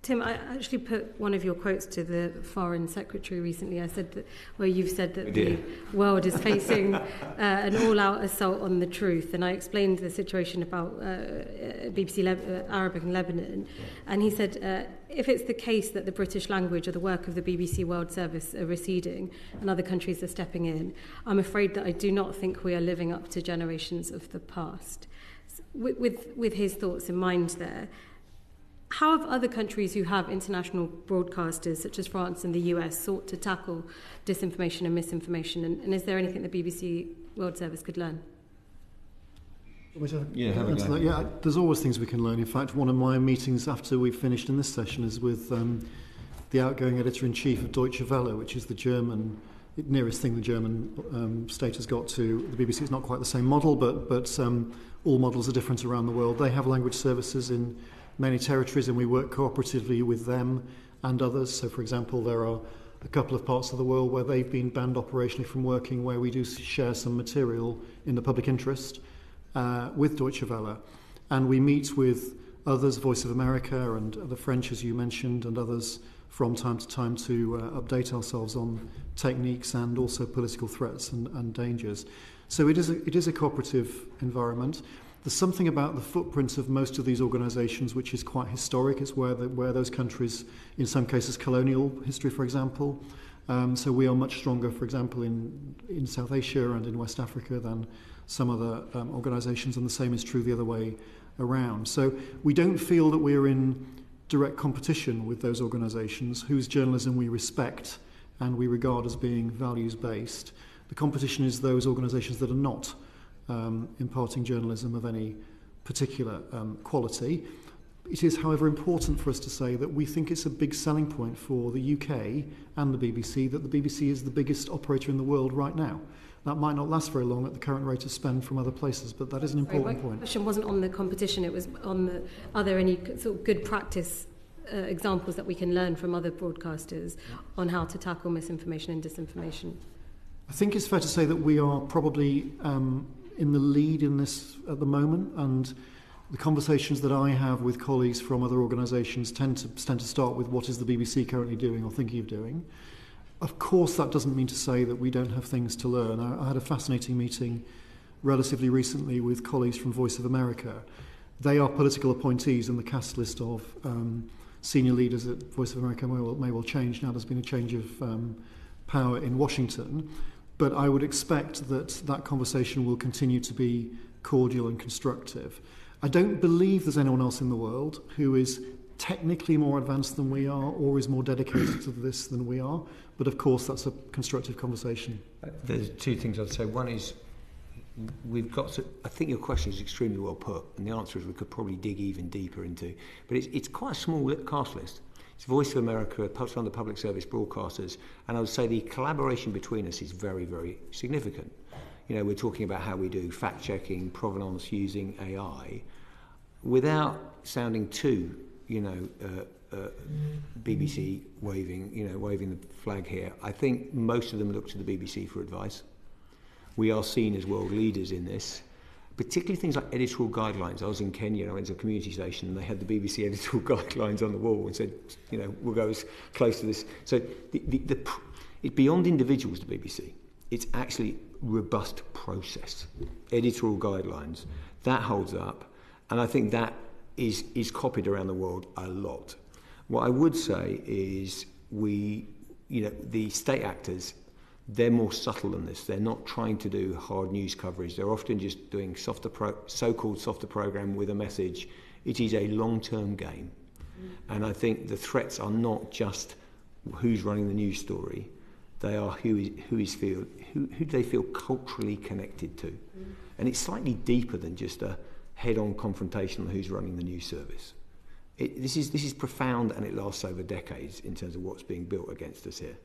Tim, I actually put one of your quotes to the Foreign Secretary recently. I said that, well, you've said that the world is facing an all-out assault on the truth, and I explained the situation about BBC Arabic in Lebanon, and he said, if it's the case that the British language or the work of the BBC World Service are receding and other countries are stepping in, I'm afraid that I do not think we are living up to generations of the past. With his thoughts in mind there, how have other countries who have international broadcasters, such as France and the US, sought to tackle disinformation and misinformation? And is there anything the BBC World Service could learn? Yeah, there's always things we can learn. In fact, one of my meetings after we've finished in this session is with the outgoing editor-in-chief of Deutsche Welle, which is the German, nearest thing the German state has got to the BBC. It's not quite the same model, but all models are different around the world. They have language services in many territories, and we work cooperatively with them and others. So, for example, there are a couple of parts of the world where they've been banned operationally from working, where we do share some material in the public interest with Deutsche Welle. And we meet with others, Voice of America and the French, as you mentioned, and others from time to time to update ourselves on techniques and also political threats and dangers. So it is a cooperative environment. There's something about the footprint of most of these organisations which is quite historic. It's where those countries, in some cases colonial history, for example. So we are much stronger, for example, in South Asia and in West Africa than some other organisations, and the same is true the other way around. So we don't feel that we're in direct competition with those organisations whose journalism we respect and we regard as being values-based. The competition is those organisations that are not imparting journalism of any particular quality. It is, however, important for us to say that we think it's a big selling point for the UK and the BBC that the BBC is the biggest operator in the world right now. That might not last very long at the current rate of spend from other places, but that is an important point. The question wasn't on the competition, it was on are there any sort of good practice examples that we can learn from other broadcasters on how to tackle misinformation and disinformation? I think it's fair to say that we are probably in the lead in this at the moment, and the conversations that I have with colleagues from other organisations tend to start with what is the BBC currently doing or thinking of doing. Of course, that doesn't mean to say that we don't have things to learn. I had a fascinating meeting relatively recently with colleagues from Voice of America. They are political appointees in the cast list of senior leaders at Voice of America may well change. Now there's been a change of power in Washington. But I would expect that conversation will continue to be cordial and constructive. I don't believe there's anyone else in the world who is technically more advanced than we are or is more dedicated to this than we are. But of course, that's a constructive conversation. There's two things I'd say. One is we've got to, I think your question is extremely well put, and the answer is we could probably dig even deeper into. But it's quite a small cast list. It's Voice of America, some of the public service broadcasters, and I would say the collaboration between us is very, very significant. You know, we're talking about how we do fact-checking, provenance using AI, without sounding too, BBC waving the flag here. I think most of them look to the BBC for advice. We are seen as world leaders in this. Particularly things like editorial guidelines. I was in Kenya, I went to a community station, and they had the BBC editorial guidelines on the wall and said, we'll go as close to this. So it's beyond individuals, the BBC. It's actually robust process. Editorial guidelines, that holds up, and I think that is copied around the world a lot. What I would say is the state actors, they're more subtle than this. They're not trying to do hard news coverage. They're often just doing so-called softer program with a message. It is a long-term game. And I think the threats are not just who's running the news story. They are who do they feel culturally connected to. And it's slightly deeper than just a head-on confrontation on who's running the news service. This is profound, and it lasts over decades in terms of what's being built against us here.